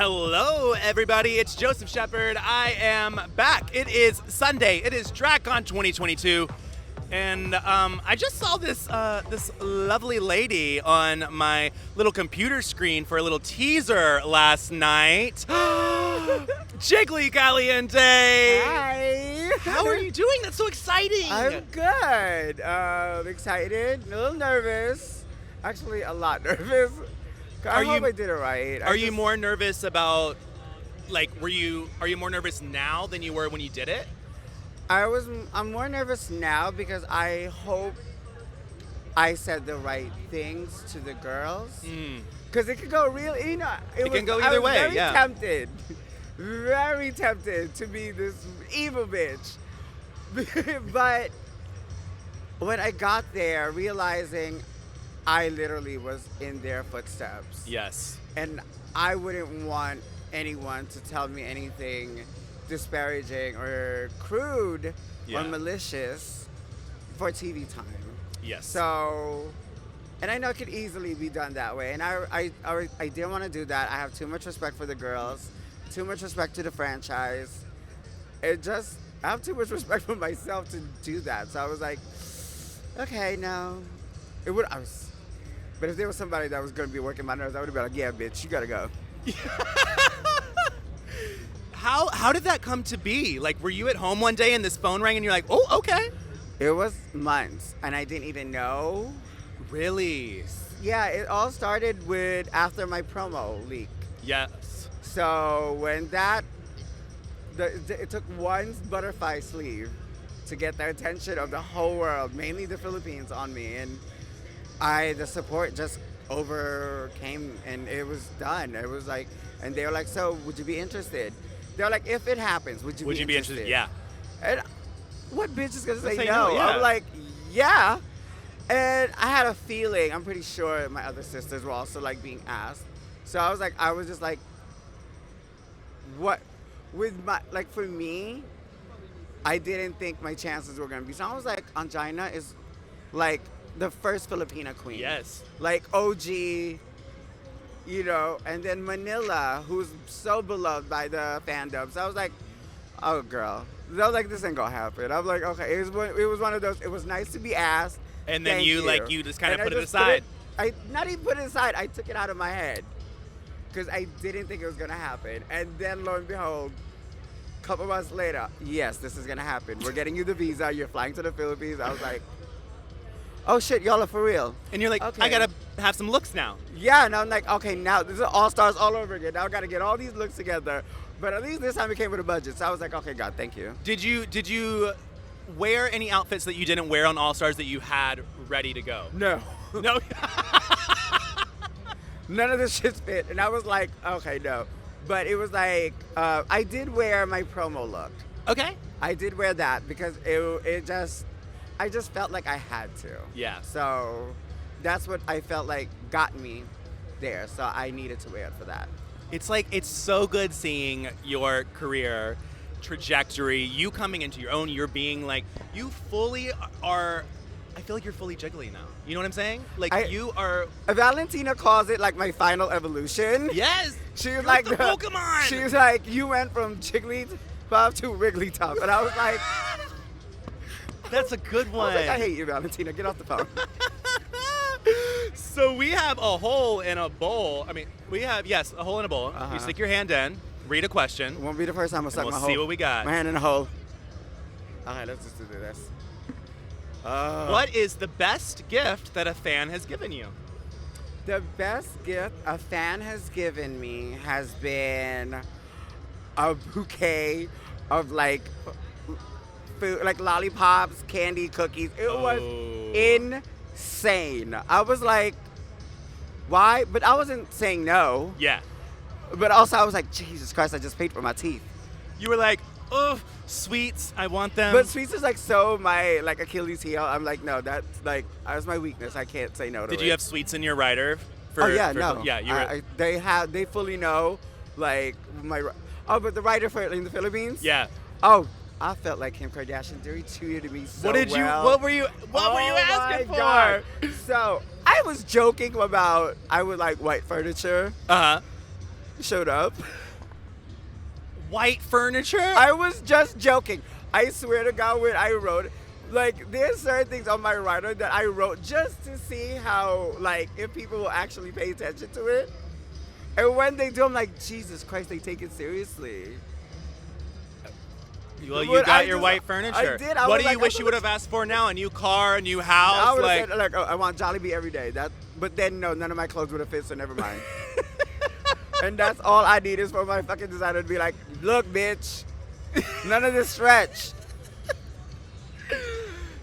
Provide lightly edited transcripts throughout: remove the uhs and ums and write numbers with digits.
Hello, everybody. It's Joseph Shepard. I am back. It is Sunday. It is DragCon 2022. And I just saw this lovely lady on my little computer screen for a little teaser last night. Jiggly Caliente. Hi. How are you doing? That's so exciting. I'm good. Excited, a little nervous. Actually, a lot nervous. I hope I did it right. Are you more nervous about, like, are you more nervous now than you were when you did it? I'm more nervous now because I hope I said the right things to the girls. Because it could go real, it can go either way, very tempted. Very tempted to be this evil bitch. But when I got there, realizing I literally was in their footsteps. Yes. And I wouldn't want anyone to tell me anything disparaging or crude or malicious for TV time. Yes. So, and I know it could easily be done that way. And I didn't want to do that. I have too much respect for the girls, too much respect to the franchise. I have too much respect for myself to do that. So I was like, okay, no. But if there was somebody that was going to be working my nerves, I would have been like, yeah, bitch, you got to go. How did that come to be? Like, were you at home one day and this phone rang and you're like, oh, okay. It was months, and I didn't even know. Really? Yeah, it all started after my promo leak. Yes. So when it took one butterfly sleeve to get the attention of the whole world, mainly the Philippines, on me, and the support just overcame, and it was done. It was like, and they were like, so would you be interested? They're like, if it happens, would you be interested? Yeah. And what bitch is going to say no? Yeah. I'm like, yeah. And I had a feeling, I'm pretty sure my other sisters were also like being asked. So I was just like, what? For me, I didn't think my chances were going to be. So I was like, Angina is like the first Filipina queen. Yes. Like OG, and then Manila, who's so beloved by the fandom. So I was like, oh, girl. I was like, this ain't gonna happen. I was like, okay. It was one of those, it was nice to be asked. And then you just kind of put it aside. I not even put it aside. I took it out of my head because I didn't think it was gonna happen. And then lo and behold, a couple months later, yes, this is gonna happen. We're getting you the visa. You're flying to the Philippines. I was like, oh shit, y'all are for real. And you're like, okay. I gotta have some looks now. Yeah, and I'm like, okay, now this is All-Stars all over again. Now I gotta get all these looks together. But at least this time it came with a budget. So I was like, okay, God, thank you. Did you wear any outfits that you didn't wear on All-Stars that you had ready to go? No. No? None of this shit's fit. And I was like, okay, no. But it was like, I did wear my promo look. Okay. I did wear that because I just felt like I had to. Yeah. So that's what I felt like got me there. So I needed to wear it for that. It's so good seeing your career trajectory, you coming into your own, you're being like, you fully are, I feel like you're fully jiggly now. You know what I'm saying? Like you are. Valentina calls it like my final evolution. Yes. She was like the Pokemon. She was like, you went from Jigglypuff to Wigglytuff. And I was like, that's a good one. I was like, I hate you, Valentina. Get off the phone. So we have a hole in a bowl. I mean, a hole in a bowl. You stick your hand in, read a question. It won't be the first time I'll suck my hole. We'll see what we got. My hand in a hole. All right, let's just do this. What is the best gift that a fan has given you? The best gift a fan has given me has been a bouquet of like food, like lollipops, candy, cookies. It was insane. I was like, why? But I wasn't saying no. Yeah. But also I was like, Jesus Christ, I just paid for my teeth. You were like, oh, sweets, I want them. But sweets is like so my like Achilles heel. I'm like, no, that's my weakness. I can't say no to it. Did you have sweets in your rider? No. Yeah, they fully know like but the writer in the Philippines? Yeah. Oh, I felt like Kim Kardashian. They treated me so well. What were you asking for? God. So I was joking about I would like white furniture. showed up. White furniture? I was just joking. I swear to God, when I wrote, like, there's certain things on my writer that I wrote just to see how, like, if people will actually pay attention to it. And when they do, I'm like, Jesus Christ, they take it seriously. Well, you got your white furniture. I did. What do you wish you would have asked for now? A new car, a new house? I would have said, like, oh, I want Jollibee every day. But then, no, none of my clothes would have fit, so never mind. And that's all I need is for my fucking designer to be like, look, bitch, none of this stretch.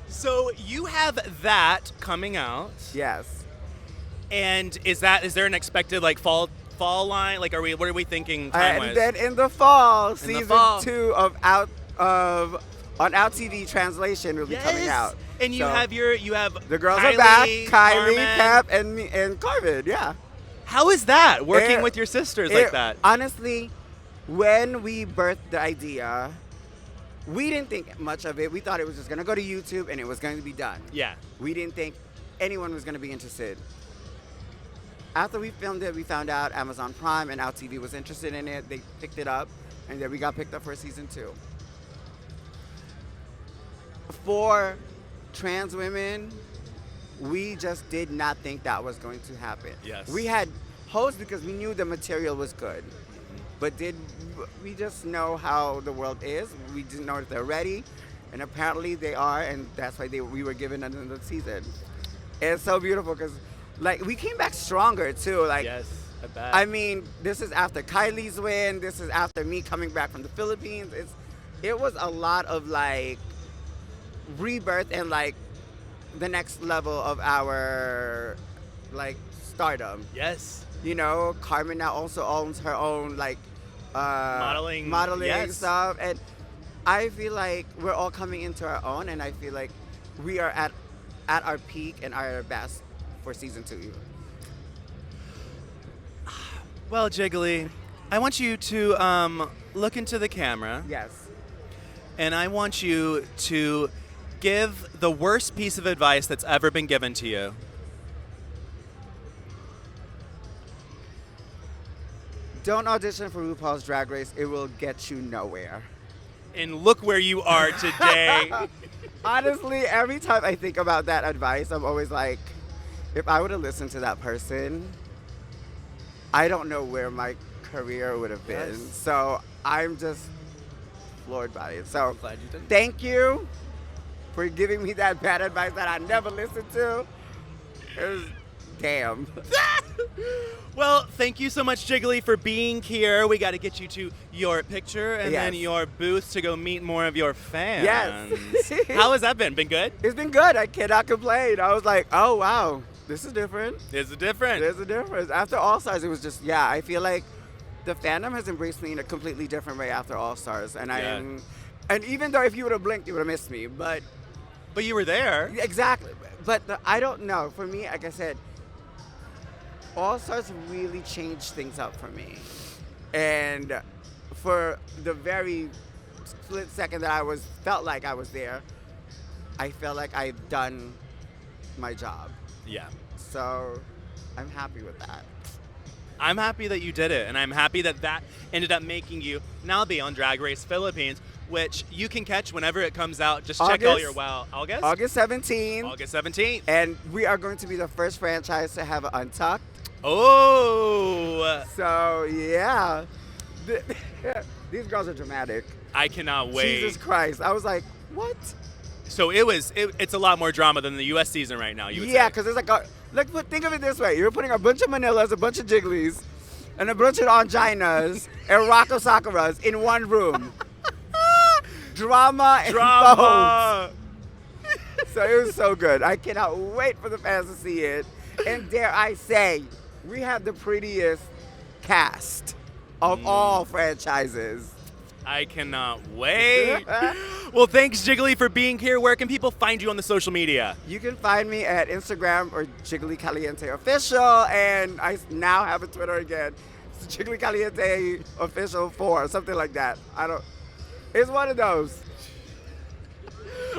So you have that coming out. Yes. And is there an expected like fall line? Like, what are we thinking time-wise? And then in the fall, season fall. 2 of Out TV translation will be coming out. And you So, have the girls Kylie, are back. Kylie, Carmen. Pep, and me, and Carmen. Yeah. How is that working It- with your sisters like that? Honestly, when we birthed the idea, we didn't think much of it. We thought it was just gonna go to YouTube and it was going to be done. Yeah. We didn't think anyone was gonna be interested. After we filmed it, we found out Amazon Prime and Out TV was interested in it. They picked it up, and then we got picked up for season 2. For trans women, we just did not think that was going to happen. Yes. We had hopes because we knew the material was good. But did we just know how the world is? We didn't know if they're ready, and apparently they are, and that's why we were given another season. It's so beautiful because, like, we came back stronger too. Like, Yes, I bet. I mean, this is after Kylie's win. This is after me coming back from the Philippines. It was a lot of like rebirth and like the next level of our like stardom. Yes. You know, Carmen now also owns her own like Modeling, yes. stuff, and I feel like we're all coming into our own, and I feel like we are at our peak and our best for season 2 even. Well, Jiggly, I want you to look into the camera, Yes. and I want you to give the worst piece of advice that's ever been given to you. Don't audition for RuPaul's Drag Race. It will get you nowhere. And look where you are today. Honestly, every time I think about that advice, I'm always like, if I would have listened to that person, I don't know where my career would have been. Yes. So I'm just floored by it. So glad you did. thank you for giving me that bad advice that I never listened to. It was, damn. Well, thank you so much, Jiggly, for being here. We got to get you to your picture and then Yes. your booth to go meet more of your fans. Yes. How has that been? Been good? It's been good. I cannot complain. I was like, oh, wow, this is different. Is it different? There's a difference. After All Stars, it was just, yeah, I feel like the fandom has embraced me in a completely different way after All Stars. And Yeah. and even though if you would have blinked, you would have missed me. But But you were there. exactly. But I don't know. For me, like I said, All Stars really changed things up for me. And for the very split second that felt like I was there, I felt like I've done my job. Yeah. So I'm happy with that. I'm happy that you did it, and I'm happy that that ended up making you now be on Drag Race Philippines, which you can catch whenever it comes out. Just check all your August? August 17th. August 17th. And we are going to be the first franchise to have an Untucked. Oh, So, yeah. These girls are dramatic. I cannot wait. Jesus Christ. I was like, what? So it's a lot more drama than the U.S. season right now. You would Yeah, say. because it's like, think of it this way. You're putting a bunch of Manillas, a bunch of Jigglies, and a bunch of Anginas and Rocco Sakuras in one room. Drama and Drama. bones. So it was so good. I cannot wait for the fans to see it. And dare I say, we have the prettiest cast of all franchises. I cannot wait. Well, thanks, Jiggly, for being here. Where can people find you on the social media? You can find me at Instagram or Jiggly Caliente Official, and I now have a Twitter again. It's Jiggly Caliente Official 4, something like that. It's one of those.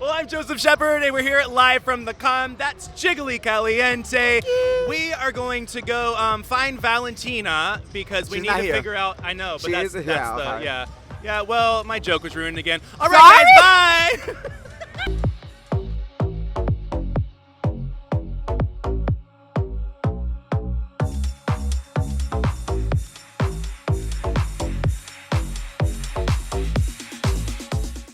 Well, Well, I'm Joseph Shepard, and we're here live from the con. That's Jiggly Caliente. We are going to go find Valentina because we She's need not to here. figure out. I know, but She that's is- the yeah, okay. Yeah. Well, my joke was ruined again. All right, guys, bye.